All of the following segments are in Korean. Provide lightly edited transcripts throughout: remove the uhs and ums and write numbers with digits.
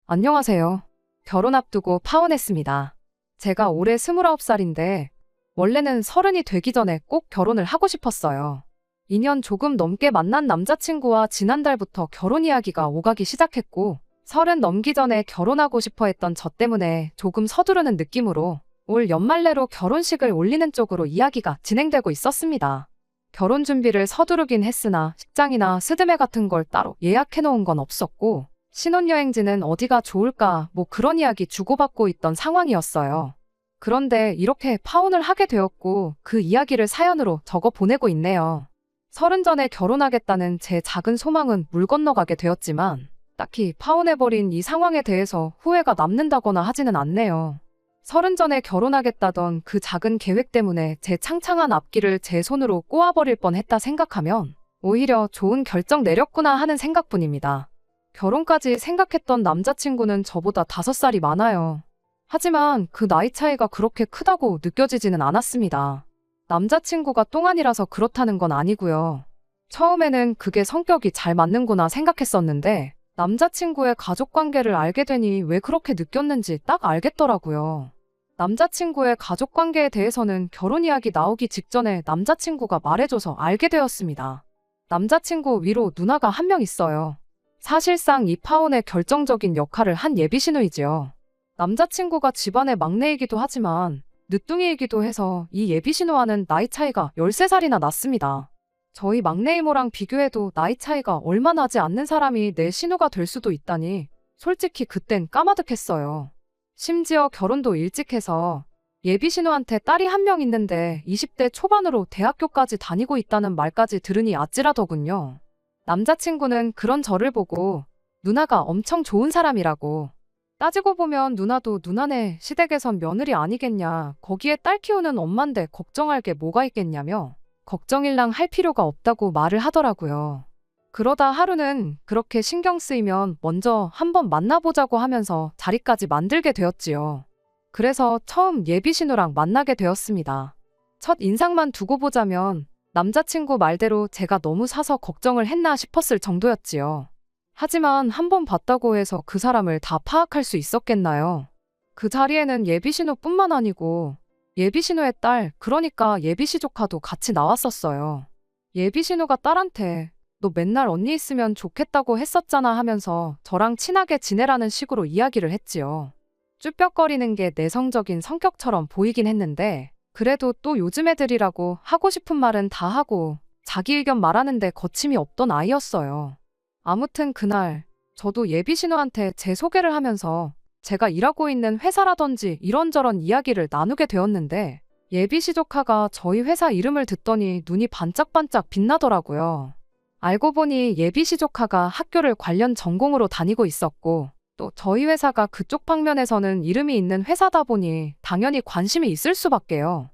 안녕하세요. 결혼 앞두고 파혼했습니다. 제가 올해 29살인데 원래는 30이 되기 전에 꼭 결혼을 하고 싶었어요. 2년 조금 넘게 만난 남자친구와 지난달부터 결혼 이야기가 오가기 시작했고 30 넘기 전에 결혼하고 싶어 했던 저 때문에 조금 서두르는 느낌으로 올 연말 내로 결혼식을 올리는 쪽으로 이야기가 진행되고 있었습니다. 결혼 준비를 서두르긴 했으나 식장이나 스드메 같은 걸 따로 예약해 놓은 건 없었고 신혼여행지는 어디가 좋을까 뭐 그런 이야기 주고받고 있던 상황이었어요. 그런데 이렇게 파혼을 하게 되었고 그 이야기를 사연으로 적어 보내고 있네요. 30 전에 결혼하겠다는 제 작은 소망은 물 건너가게 되었지만 딱히 파혼해버린 이 상황에 대해서 후회가 남는다거나 하지는 않네요. 30 전에 결혼하겠다던 그 작은 계획 때문에 제 창창한 앞길을 제 손으로 꼬아버릴 뻔했다 생각하면 오히려 좋은 결정 내렸구나 하는 생각뿐입니다. 결혼까지 생각했던 남자친구는 저보다 5살이 많아요. 하지만 그 나이 차이가 그렇게 크다고 느껴지지는 않았습니다. 남자친구가 똥안이라서 그렇다는 건 아니고요. 처음에는 그게 성격이 잘 맞는구나 생각했었는데 남자친구의 가족관계를 알게 되니 왜 그렇게 느꼈는지 딱 알겠더라고요. 남자친구의 가족관계에 대해서는 결혼 이야기 나오기 직전에 남자친구가 말해줘서 알게 되었습니다. 남자친구 위로 누나가 한 명 있어요. 사실상 이 파혼의 결정적인 역할을 한 예비신우이지요. 남자친구가 집안의 막내이기도 하지만 늦둥이이기도 해서 이 예비신우와는 나이 차이가 13살이나 났습니다. 저희 막내 이모랑 비교해도 나이 차이가 얼마 나지 않는 사람이 내 신우가 될 수도 있다니 솔직히 그땐 까마득했어요. 심지어 결혼도 일찍 해서 예비신우한테 딸이 한 명 있는데 20대 초반으로 대학교까지 다니고 있다는 말까지 들으니 아찔하더군요. 남자친구는 그런 저를 보고 누나가 엄청 좋은 사람이라고. 따지고 보면 누나도 누나네 시댁에선 며느리 아니겠냐. 거기에 딸 키우는 엄만데 걱정할 게 뭐가 있겠냐며 걱정일랑 할 필요가 없다고 말을 하더라고요. 그러다 하루는 그렇게 신경 쓰이면 먼저 한번 만나보자고 하면서 자리까지 만들게 되었지요. 그래서 처음 예비신우랑 만나게 되었습니다. 첫 인상만 두고 보자면 남자친구 말대로 제가 너무 사서 걱정을 했나 싶었을 정도였지요. 하지만 한 번 봤다고 해서 그 사람을 다 파악할 수 있었겠나요? 그 자리에는 예비신우뿐만 아니고 예비신우의 딸, 그러니까 예비시조카도 같이 나왔었어요. 예비신우가 딸한테 너 맨날 언니 있으면 좋겠다고 했었잖아 하면서 저랑 친하게 지내라는 식으로 이야기를 했지요. 쭈뼛거리는 게 내성적인 성격처럼 보이긴 했는데 그래도 또 요즘 애들이라고 하고 싶은 말은 다 하고 자기 의견 말하는데 거침이 없던 아이였어요. 아무튼 그날 저도 예비신우한테 제 소개를 하면서 제가 일하고 있는 회사라든지 이런저런 이야기를 나누게 되었는데 예비시조카가 저희 회사 이름을 듣더니 눈이 반짝반짝 빛나더라고요. 알고 보니 예비시조카가 학교를 관련 전공으로 다니고 있었고 또 저희 회사가 그쪽 방면에서는 이름이 있는 회사다 보니 당연히 관심이 있을 수밖에요.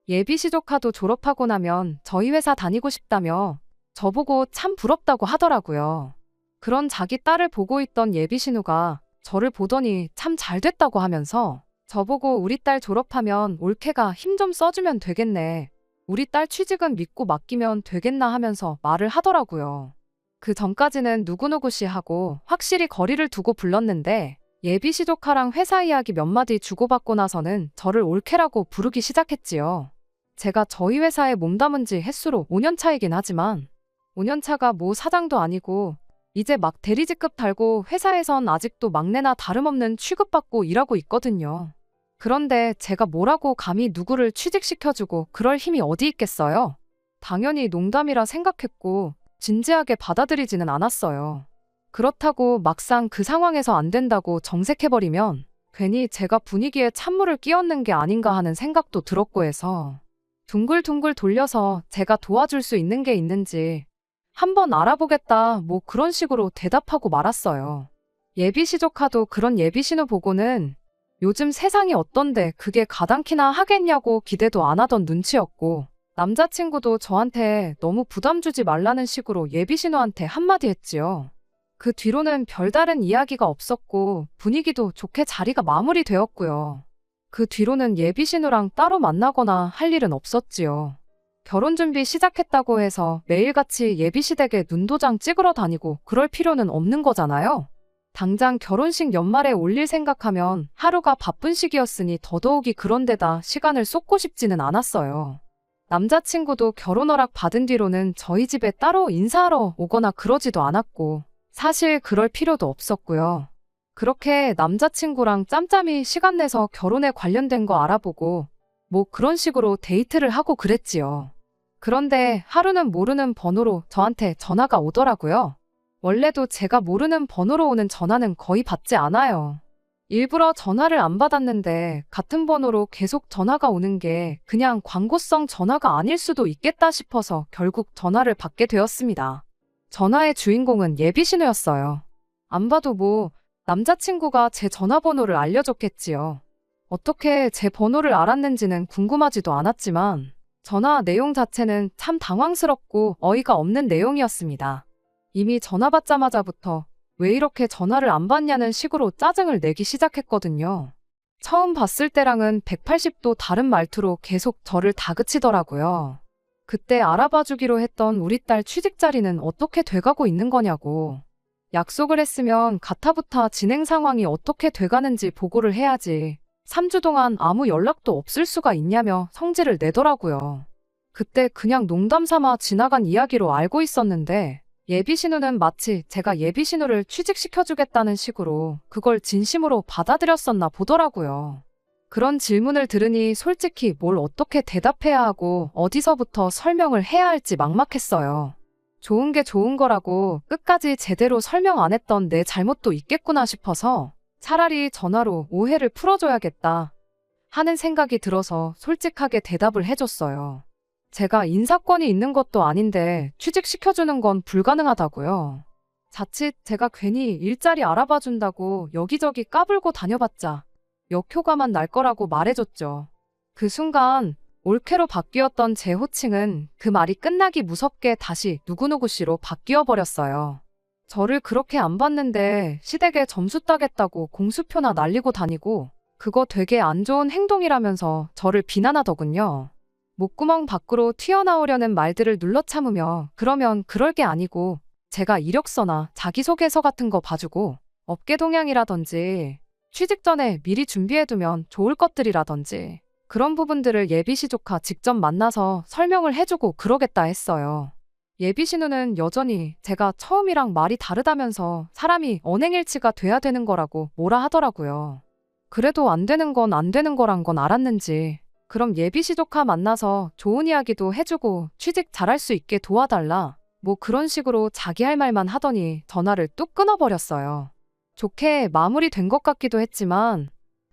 예비시조카도 졸업하고 나면 저희 회사 다니고 싶다며 저보고 참 부럽다고 하더라고요. 그런 자기 딸을 보고 있던 예비신우가 저를 보더니 참 잘됐다고 하면서 저보고 우리 딸 졸업하면 올케가 힘 좀 써주면 되겠네. 우리 딸 취직은 믿고 맡기면 되겠나 하면서 말을 하더라고요. 그 전까지는 누구누구 씨 하고 확실히 거리를 두고 불렀는데 예비시조카랑 회사 이야기 몇 마디 주고받고 나서는 저를 올케라고 부르기 시작했지요. 제가 저희 회사에 몸담은 지 햇수로 5년 차이긴 하지만 5년 차가 뭐 사장도 아니고 이제 막 대리직급 달고 회사에선 아직도 막내나 다름없는 취급받고 일하고 있거든요. 그런데 제가 뭐라고 감히 누구를 취직시켜주고 그럴 힘이 어디 있겠어요? 당연히 농담이라 생각했고 진지하게 받아들이지는 않았어요. 그렇다고 막상 그 상황에서 안 된다고 정색해버리면 괜히 제가 분위기에 찬물을 끼얹는 게 아닌가 하는 생각도 들었고 해서 둥글둥글 돌려서 제가 도와줄 수 있는 게 있는지 한번 알아보겠다 뭐 그런 식으로 대답하고 말았어요. 예비시조카도 그런 예비신우 보고는 요즘 세상이 어떤데 그게 가당키나 하겠냐고 기대도 안 하던 눈치였고 남자친구도 저한테 너무 부담 주지 말라는 식으로 예비신우한테 한마디 했지요. 그 뒤로는 별다른 이야기가 없었고 분위기도 좋게 자리가 마무리되었고요. 그 뒤로는 예비신우랑 따로 만나거나 할 일은 없었지요. 결혼 준비 시작했다고 해서 매일같이 예비시댁에 눈도장 찍으러 다니고 그럴 필요는 없는 거잖아요. 당장 결혼식 연말에 올릴 생각하면 하루가 바쁜 시기였으니 더더욱이 그런 데다 시간을 쏟고 싶지는 않았어요. 남자친구도 결혼 허락 받은 뒤로는 저희 집에 따로 인사하러 오거나 그러지도 않았고 사실 그럴 필요도 없었고요. 그렇게 남자친구랑 짬짬이 시간 내서 결혼에 관련된 거 알아보고 뭐 그런 식으로 데이트를 하고 그랬지요. 그런데 하루는 모르는 번호로 저한테 전화가 오더라고요. 원래도 제가 모르는 번호로 오는 전화는 거의 받지 않아요. 일부러 전화를 안 받았는데 같은 번호로 계속 전화가 오는 게 그냥 광고성 전화가 아닐 수도 있겠다 싶어서 결국 전화를 받게 되었습니다. 전화의 주인공은 예비신우였어요. 안 봐도 뭐 남자친구가 제 전화번호를 알려줬겠지요. 어떻게 제 번호를 알았는지는 궁금하지도 않았지만 전화 내용 자체는 참 당황스럽고 어이가 없는 내용이었습니다. 이미 전화 받자마자부터 왜 이렇게 전화를 안 받냐는 식으로 짜증을 내기 시작했거든요. 처음 봤을 때랑은 180도 다른 말투로 계속 저를 다그치더라고요. 그때 알아봐주기로 했던 우리 딸 취직 자리는 어떻게 돼가고 있는 거냐고. 약속을 했으면 가타부타 진행 상황이 어떻게 돼가는지 보고를 해야지. 3주 동안 아무 연락도 없을 수가 있냐며 성질을 내더라고요. 그때 그냥 농담 삼아 지나간 이야기로 알고 있었는데 예비신우는 마치 제가 예비신우를 취직시켜주겠다는 식으로 그걸 진심으로 받아들였었나 보더라고요. 그런 질문을 들으니 솔직히 뭘 어떻게 대답해야 하고 어디서부터 설명을 해야 할지 막막했어요. 좋은 게 좋은 거라고 끝까지 제대로 설명 안 했던 내 잘못도 있겠구나 싶어서 차라리 전화로 오해를 풀어줘야겠다 하는 생각이 들어서 솔직하게 대답을 해줬어요. 제가 인사권이 있는 것도 아닌데 취직시켜주는 건 불가능하다고요. 자칫 제가 괜히 일자리 알아봐준다고 여기저기 까불고 다녀봤자 역효과만 날 거라고 말해줬죠. 그 순간 올케로 바뀌었던 제 호칭은 그 말이 끝나기 무섭게 다시 누구누구씨로 바뀌어 버렸어요. 저를 그렇게 안 봤는데 시댁에 점수 따겠다고 공수표나 날리고 다니고 그거 되게 안 좋은 행동이라면서 저를 비난하더군요. 목구멍 밖으로 튀어나오려는 말들을 눌러 참으며 그러면 그럴 게 아니고 제가 이력서나 자기소개서 같은 거 봐주고 업계 동향이라든지 취직 전에 미리 준비해두면 좋을 것들이라든지 그런 부분들을 예비시 조카 직접 만나서 설명을 해주고 그러겠다 했어요. 예비신우는 여전히 제가 처음이랑 말이 다르다면서 사람이 언행일치가 돼야 되는 거라고 뭐라 하더라고요. 그래도 안 되는 건 안 되는 거란 건 알았는지 그럼 예비시 조카 만나서 좋은 이야기도 해주고 취직 잘할 수 있게 도와달라 뭐 그런 식으로 자기 할 말만 하더니 전화를 뚝 끊어버렸어요. 좋게 마무리된 것 같기도 했지만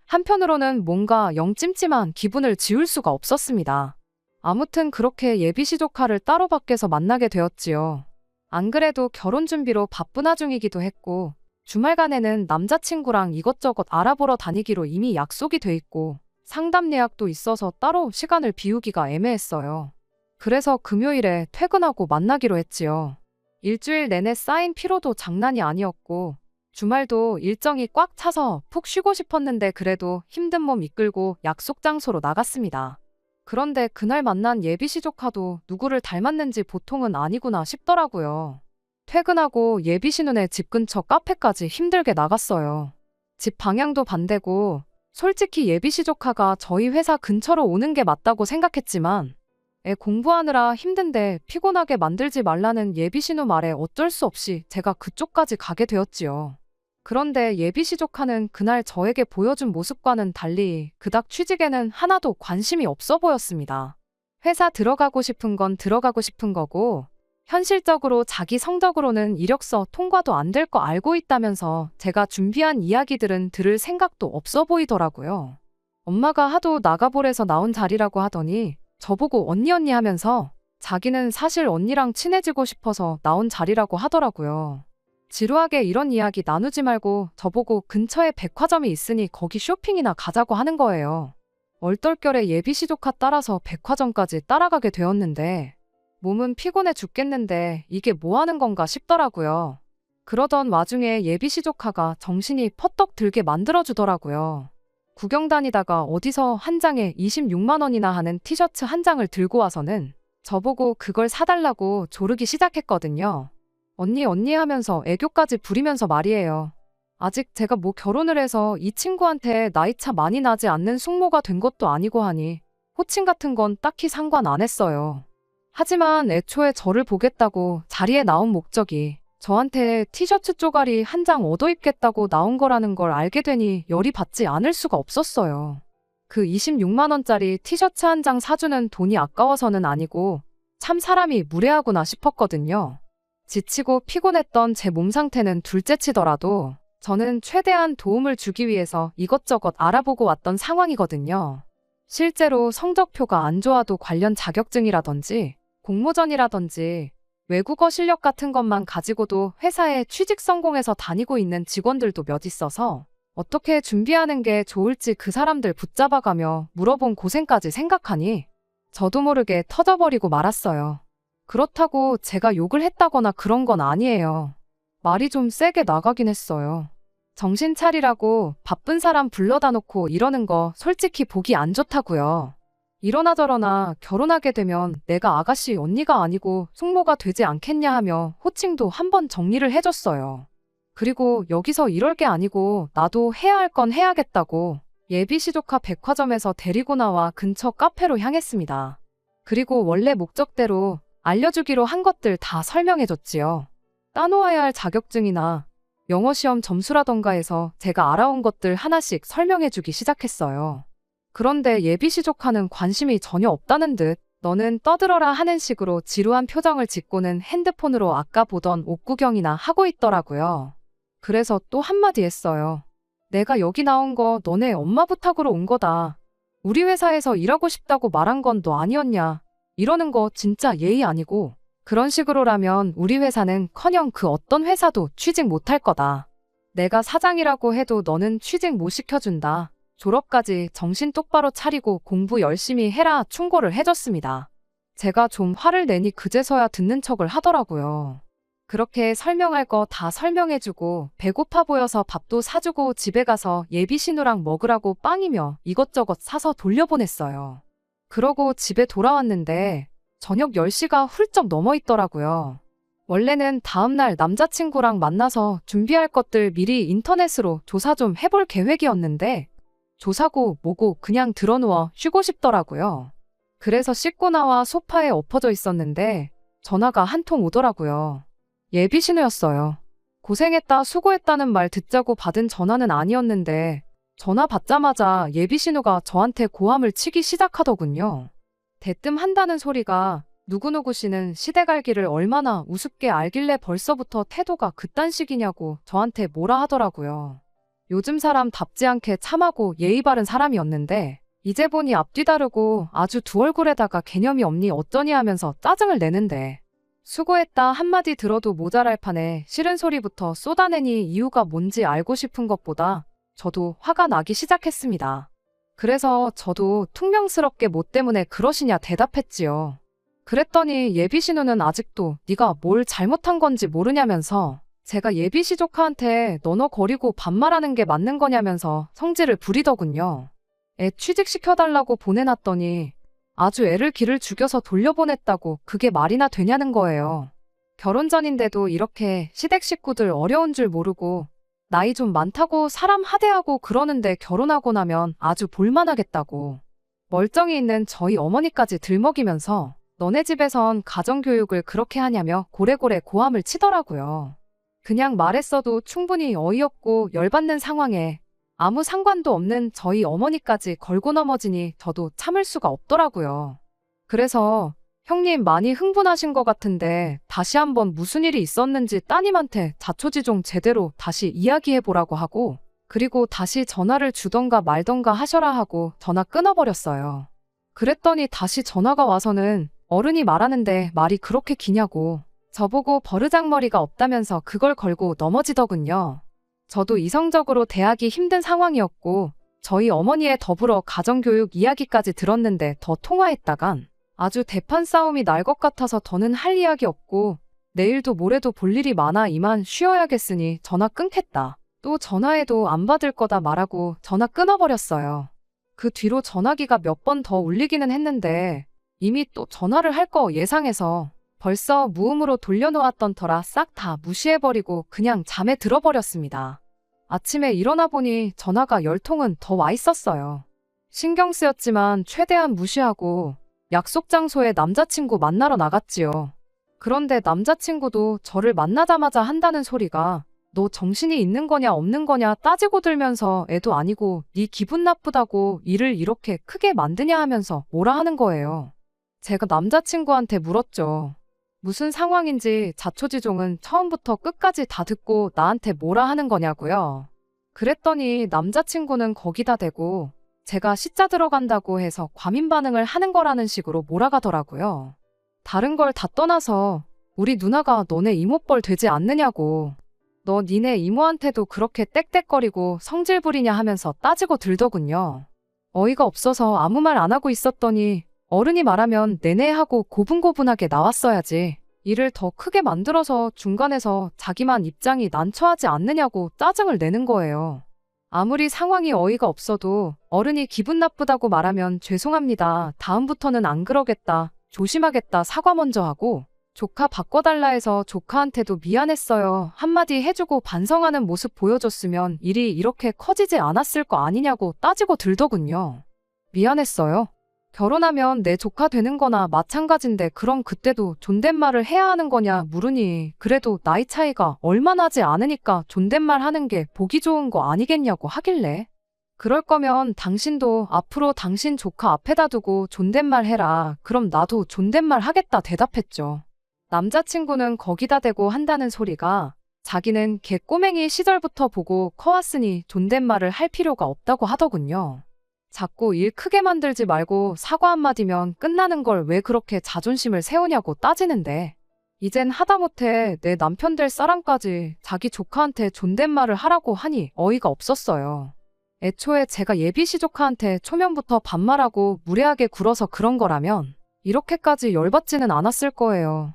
한편으로는 뭔가 영 찜찜한 기분을 지울 수가 없었습니다. 아무튼 그렇게 예비시 조카를 따로 밖에서 만나게 되었지요. 안 그래도 결혼 준비로 바쁜 와중이기도 했고 주말간에는 남자친구랑 이것저것 알아보러 다니기로 이미 약속이 돼 있고 상담 예약도 있어서 따로 시간을 비우기가 애매했어요. 그래서 금요일에 퇴근하고 만나기로 했지요. 일주일 내내 쌓인 피로도 장난이 아니었고 주말도 일정이 꽉 차서 푹 쉬고 싶었는데 그래도 힘든 몸 이끌고 약속 장소로 나갔습니다. 그런데 그날 만난 예비시 조카도 누구를 닮았는지 보통은 아니구나 싶더라고요. 퇴근하고 예비시 눈에 집 근처 카페까지 힘들게 나갔어요. 집 방향도 반대고 솔직히 예비시 조카가 저희 회사 근처로 오는 게 맞다고 생각했지만 애 공부하느라 힘든데 피곤하게 만들지 말라는 예비신우 말에 어쩔 수 없이 제가 그쪽까지 가게 되었지요. 그런데 예비시 조카는 그날 저에게 보여준 모습과는 달리 그닥 취직에는 하나도 관심이 없어 보였습니다. 회사 들어가고 싶은 건 들어가고 싶은 거고 현실적으로 자기 성적으로는 이력서 통과도 안 될 거 알고 있다면서 제가 준비한 이야기들은 들을 생각도 없어 보이더라고요. 엄마가 하도 나가보래서 나온 자리라고 하더니 저보고 언니 하면서 자기는 사실 언니랑 친해지고 싶어서 나온 자리라고 하더라고요. 지루하게 이런 이야기 나누지 말고 저보고 근처에 백화점이 있으니 거기 쇼핑이나 가자고 하는 거예요. 얼떨결에 예비시 조카 따라서 백화점까지 따라가게 되었는데 몸은 피곤해 죽겠는데 이게 뭐 하는 건가 싶더라고요. 그러던 와중에 예비시 조카가 정신이 퍼떡 들게 만들어주더라고요. 구경 다니다가 어디서 한 장에 26만 원이나 하는 티셔츠 한 장을 들고 와서는 저보고 그걸 사달라고 조르기 시작했거든요. 언니 하면서 애교까지 부리면서 말이에요. 아직 제가 뭐 결혼을 해서 이 친구한테 나이차 많이 나지 않는 숙모가 된 것도 아니고 하니 호칭 같은 건 딱히 상관 안 했어요. 하지만 애초에 저를 보겠다고 자리에 나온 목적이 저한테 티셔츠 쪼가리 한 장 얻어 입겠다고 나온 거라는 걸 알게 되니 열이 받지 않을 수가 없었어요. 그 26만 원짜리 티셔츠 한 장 사주는 돈이 아까워서는 아니고 참 사람이 무례하구나 싶었거든요. 지치고 피곤했던 제 몸 상태는 둘째치더라도 저는 최대한 도움을 주기 위해서 이것저것 알아보고 왔던 상황이거든요. 실제로 성적표가 안 좋아도 관련 자격증이라든지 공모전이라든지 외국어 실력 같은 것만 가지고도 회사에 취직 성공해서 다니고 있는 직원들도 몇 있어서 어떻게 준비하는 게 좋을지 그 사람들 붙잡아가며 물어본 고생까지 생각하니 저도 모르게 터져버리고 말았어요. 그렇다고 제가 욕을 했다거나 그런 건 아니에요. 말이 좀 세게 나가긴 했어요. 정신 차리라고 바쁜 사람 불러다 놓고 이러는 거 솔직히 보기 안 좋다고요. 이러나 저러나 결혼하게 되면 내가 아가씨 언니가 아니고 숙모가 되지 않겠냐 하며 호칭도 한번 정리를 해줬어요. 그리고 여기서 이럴 게 아니고 나도 해야 할 건 해야겠다고 예비시조카 백화점에서 데리고 나와 근처 카페로 향했습니다. 그리고 원래 목적대로 알려주기로 한 것들 다 설명해줬지요. 따놓아야 할 자격증이나 영어시험 점수라던가 해서 제가 알아온 것들 하나씩 설명해주기 시작했어요. 그런데 예비시조카는 관심이 전혀 없다는 듯 너는 떠들어라 하는 식으로 지루한 표정을 짓고는 핸드폰으로 아까 보던 옷 구경이나 하고 있더라고요. 그래서 또 한마디 했어요. 내가 여기 나온 거 너네 엄마 부탁으로 온 거다. 우리 회사에서 일하고 싶다고 말한 건 너 아니었냐. 이러는 거 진짜 예의 아니고 그런 식으로라면 우리 회사는커녕 그 어떤 회사도 취직 못할 거다. 내가 사장이라고 해도 너는 취직 못 시켜준다. 졸업까지 정신 똑바로 차리고 공부 열심히 해라 충고를 해줬습니다. 제가 좀 화를 내니 그제서야 듣는 척을 하더라고요. 그렇게 설명할 거 다 설명해주고 배고파 보여서 밥도 사주고 집에 가서 예비신우랑 먹으라고 빵이며 이것저것 사서 돌려보냈어요. 그러고 집에 돌아왔는데 저녁 10시가 훌쩍 넘어 있더라고요. 원래는 다음날 남자친구랑 만나서 준비할 것들 미리 인터넷으로 조사 좀 해볼 계획이었는데 조사고 뭐고 그냥 들어누워 쉬고 싶더라고요. 그래서 씻고 나와 소파에 엎어져 있었는데 전화가 한 통 오더라고요. 예비신우였어요. 고생했다 수고했다는 말 듣자고 받은 전화는 아니었는데 전화 받자마자 예비신우가 저한테 고함을 치기 시작하더군요. 대뜸 한다는 소리가 누구누구 씨는 시댁 알기를 얼마나 우습게 알길래 벌써부터 태도가 그딴 식이냐고 저한테 뭐라 하더라고요. 요즘 사람답지 않게 참하고 예의 바른 사람이었는데 이제 보니 앞뒤 다르고 아주 두 얼굴에다가 개념이 없니 어쩌니 하면서 짜증을 내는데 수고했다 한마디 들어도 모자랄 판에 싫은 소리부터 쏟아내니 이유가 뭔지 알고 싶은 것보다 저도 화가 나기 시작했습니다. 그래서 저도 퉁명스럽게 뭐 때문에 그러시냐 대답했지요. 그랬더니 예비신우는 아직도 네가 뭘 잘못한 건지 모르냐면서 제가 예비시조카한테 너너거리고 반말하는 게 맞는 거냐면서 성질을 부리더군요. 애 취직시켜달라고 보내놨더니 아주 애를 기를 죽여서 돌려보냈다고 그게 말이나 되냐는 거예요. 결혼 전인데도 이렇게 시댁 식구들 어려운 줄 모르고 나이 좀 많다고 사람 하대하고 그러는데 결혼하고 나면 아주 볼만하겠다고. 멀쩡히 있는 저희 어머니까지 들먹이면서 너네 집에선 가정교육을 그렇게 하냐며 고래고래 고함을 치더라고요. 그냥 말했어도 충분히 어이없고 열받는 상황에 아무 상관도 없는 저희 어머니까지 걸고 넘어지니 저도 참을 수가 없더라고요. 그래서 형님 많이 흥분하신 것 같은데 다시 한번 무슨 일이 있었는지 따님한테 자초지종 제대로 다시 이야기해보라고 하고 그리고 다시 전화를 주던가 말던가 하셔라 하고 전화 끊어버렸어요. 그랬더니 다시 전화가 와서는 어른이 말하는데 말이 그렇게 기냐고 저보고 버르장머리가 없다면서 그걸 걸고 넘어지더군요. 저도 이성적으로 대하기 힘든 상황이었고 저희 어머니의 더불어 가정교육 이야기까지 들었는데 더 통화했다간 아주 대판 싸움이 날 것 같아서 더는 할 이야기 없고 내일도 모레도 볼 일이 많아 이만 쉬어야겠으니 전화 끊겠다. 또 전화해도 안 받을 거다 말하고 전화 끊어버렸어요. 그 뒤로 전화기가 몇 번 더 울리기는 했는데 이미 또 전화를 할 거 예상해서 벌써 무음으로 돌려놓았던 터라 싹 다 무시해버리고 그냥 잠에 들어버렸습니다. 아침에 일어나 보니 전화가 10통은 더 와 있었어요. 신경 쓰였지만 최대한 무시하고 약속 장소에 남자친구 만나러 나갔지요. 그런데 남자친구도 저를 만나자마자 한다는 소리가 너 정신이 있는 거냐 없는 거냐 따지고 들면서 애도 아니고 네 기분 나쁘다고 일을 이렇게 크게 만드냐 하면서 뭐라 하는 거예요. 제가 남자친구한테 물었죠. 무슨 상황인지 자초지종은 처음부터 끝까지 다 듣고 나한테 뭐라 하는 거냐고요. 그랬더니 남자친구는 거기다 대고 제가 시자 들어간다고 해서 과민 반응을 하는 거라는 식으로 몰아가더라고요. 다른 걸 다 떠나서 우리 누나가 너네 이모뻘 되지 않느냐고. 너 니네 이모한테도 그렇게 떽떽거리고 성질 부리냐 하면서 따지고 들더군요. 어이가 없어서 아무 말 안 하고 있었더니 어른이 말하면 내내 하고 고분고분하게 나왔어야지. 일을 더 크게 만들어서 중간에서 자기만 입장이 난처하지 않느냐고 짜증을 내는 거예요. 아무리 상황이 어이가 없어도 어른이 기분 나쁘다고 말하면 죄송합니다. 다음부터는 안 그러겠다. 조심하겠다. 사과 먼저 하고 조카 바꿔달라 해서 조카한테도 미안했어요. 한마디 해주고 반성하는 모습 보여줬으면 일이 이렇게 커지지 않았을 거 아니냐고 따지고 들더군요. 미안했어요? 결혼하면 내 조카 되는 거나 마찬가지인데 그럼 그때도 존댓말을 해야 하는 거냐 물으니 그래도 나이 차이가 얼마 나지 않으니까 존댓말 하는 게 보기 좋은 거 아니겠냐고 하길래 그럴 거면 당신도 앞으로 당신 조카 앞에다 두고 존댓말 해라. 그럼 나도 존댓말 하겠다 대답했죠. 남자친구는 거기다 대고 한다는 소리가 자기는 걔 꼬맹이 시절부터 보고 커왔으니 존댓말을 할 필요가 없다고 하더군요. 자꾸 일 크게 만들지 말고 사과 한마디면 끝나는 걸 왜 그렇게 자존심을 세우냐고 따지는데 이젠 하다못해 내 남편 될 사람까지 자기 조카한테 존댓말을 하라고 하니 어이가 없었어요. 애초에 제가 예비시 조카한테 초면부터 반말하고 무례하게 굴어서 그런 거라면 이렇게까지 열받지는 않았을 거예요.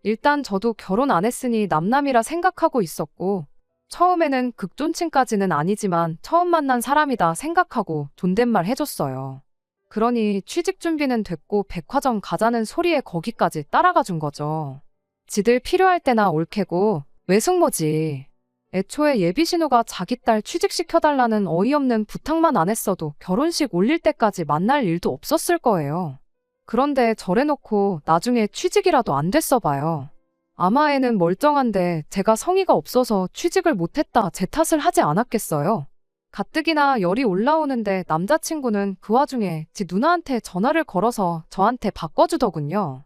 일단 저도 결혼 안 했으니 남남이라 생각하고 있었고 처음에는 극존칭까지는 아니지만 처음 만난 사람이다 생각하고 존댓말 해줬어요. 그러니 취직 준비는 됐고 백화점 가자는 소리에 거기까지 따라가 준 거죠. 지들 필요할 때나 올캐고 외숙모지. 애초에 예비신우가 자기 딸 취직시켜달라는 어이없는 부탁만 안 했어도 결혼식 올릴 때까지 만날 일도 없었을 거예요. 그런데 저래놓고 나중에 취직이라도 안 됐어 봐요. 아마 애는 멀쩡한데 제가 성의가 없어서 취직을 못했다 제 탓을 하지 않았겠어요. 가뜩이나 열이 올라오는데 남자친구는 그 와중에 지 누나한테 전화를 걸어서 저한테 바꿔주더군요.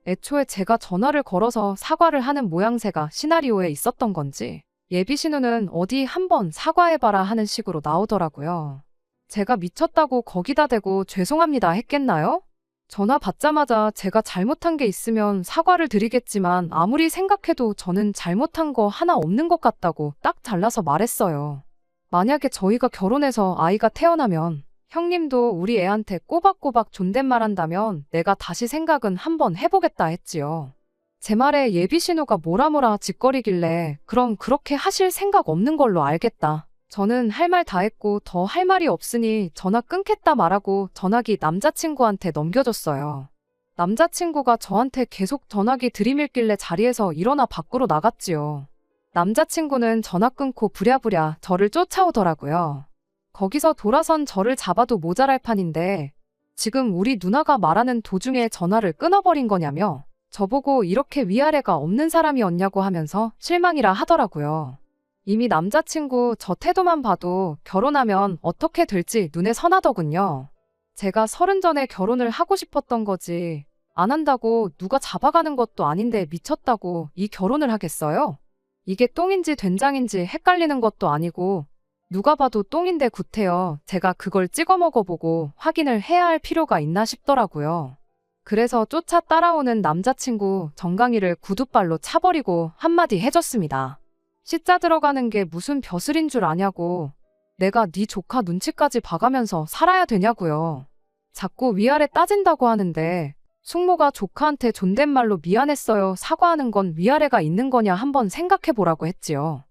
애초에 제가 전화를 걸어서 사과를 하는 모양새가 시나리오에 있었던 건지 예비신우는 어디 한번 사과해봐라 하는 식으로 나오더라고요. 제가 미쳤다고 거기다 대고 죄송합니다 했겠나요? 전화 받자마자 제가 잘못한 게 있으면 사과를 드리겠지만 아무리 생각해도 저는 잘못한 거 하나 없는 것 같다고 딱 잘라서 말했어요. 만약에 저희가 결혼해서 아이가 태어나면 형님도 우리 애한테 꼬박꼬박 존댓말 한다면 내가 다시 생각은 한번 해보겠다 했지요. 제 말에 예비신우가 뭐라 짓거리길래 그럼 그렇게 하실 생각 없는 걸로 알겠다. 저는 할 말 다 했고 더 할 말이 없으니 전화 끊겠다 말하고 전화기 남자친구한테 넘겨줬어요. 남자친구가 저한테 계속 전화기 들이밀길래 자리에서 일어나 밖으로 나갔지요. 남자친구는 전화 끊고 부랴부랴 저를 쫓아오더라고요. 거기서 돌아선 저를 잡아도 모자랄 판인데 지금 우리 누나가 말하는 도중에 전화를 끊어버린 거냐며 저보고 이렇게 위아래가 없는 사람이었냐고 하면서 실망이라 하더라고요. 이미 남자친구 저 태도만 봐도 결혼하면 어떻게 될지 눈에 선하더군요. 제가 30 전에 결혼을 하고 싶었던 거지. 안 한다고 누가 잡아가는 것도 아닌데 미쳤다고 이 결혼을 하겠어요? 이게 똥인지 된장인지 헷갈리는 것도 아니고 누가 봐도 똥인데 구태여 제가 그걸 찍어 먹어보고 확인을 해야 할 필요가 있나 싶더라고요. 그래서 쫓아 따라오는 남자친구 정강이를 구두발로 차버리고 한마디 해줬습니다. 시자 들어가는 게 무슨 벼슬인 줄 아냐고. 내가 네 조카 눈치까지 봐가면서 살아야 되냐고요. 자꾸 위아래 따진다고 하는데 숙모가 조카한테 존댓말로 미안했어요 사과하는 건 위아래가 있는 거냐 한번 생각해보라고 했지요.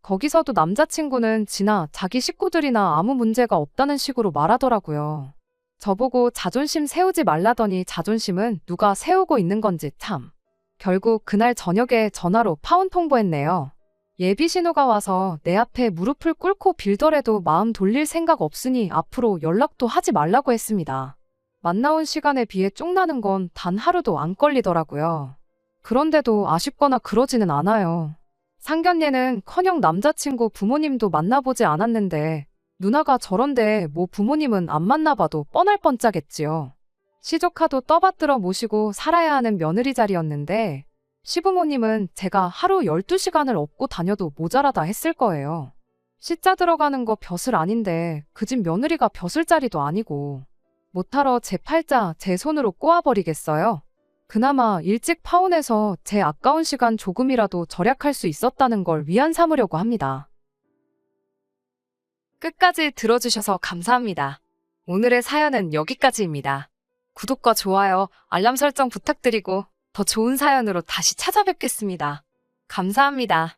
거기서도 남자친구는 지나 자기 식구들이나 아무 문제가 없다는 식으로 말하더라고요. 저보고 자존심 세우지 말라더니 자존심은 누가 세우고 있는 건지 참. 결국 그날 저녁에 전화로 파혼 통보했네요. 예비 신호가 와서 내 앞에 무릎을 꿇고 빌더라도 마음 돌릴 생각 없으니 앞으로 연락도 하지 말라고 했습니다. 만나온 시간에 비해 쫑나는 건 단 하루도 안 걸리더라고요. 그런데도 아쉽거나 그러지는 않아요. 상견례는커녕 남자친구 부모님도 만나보지 않았는데 누나가 저런데 뭐 부모님은 안 만나봐도 뻔할 뻔짜겠지요. 시조카도 떠받들어 모시고 살아야 하는 며느리 자리였는데 시부모님은 제가 하루 12시간을 업고 다녀도 모자라다 했을 거예요. 시자 들어가는 거 벼슬 아닌데 그 집 며느리가 벼슬 자리도 아니고 못하러 제 팔자 제 손으로 꼬아버리겠어요? 그나마 일찍 파혼해서 제 아까운 시간 조금이라도 절약할 수 있었다는 걸 위안 삼으려고 합니다. 끝까지 들어주셔서 감사합니다. 오늘의 사연은 여기까지입니다. 구독과 좋아요, 알람 설정 부탁드리고 더 좋은 사연으로 다시 찾아뵙겠습니다. 감사합니다.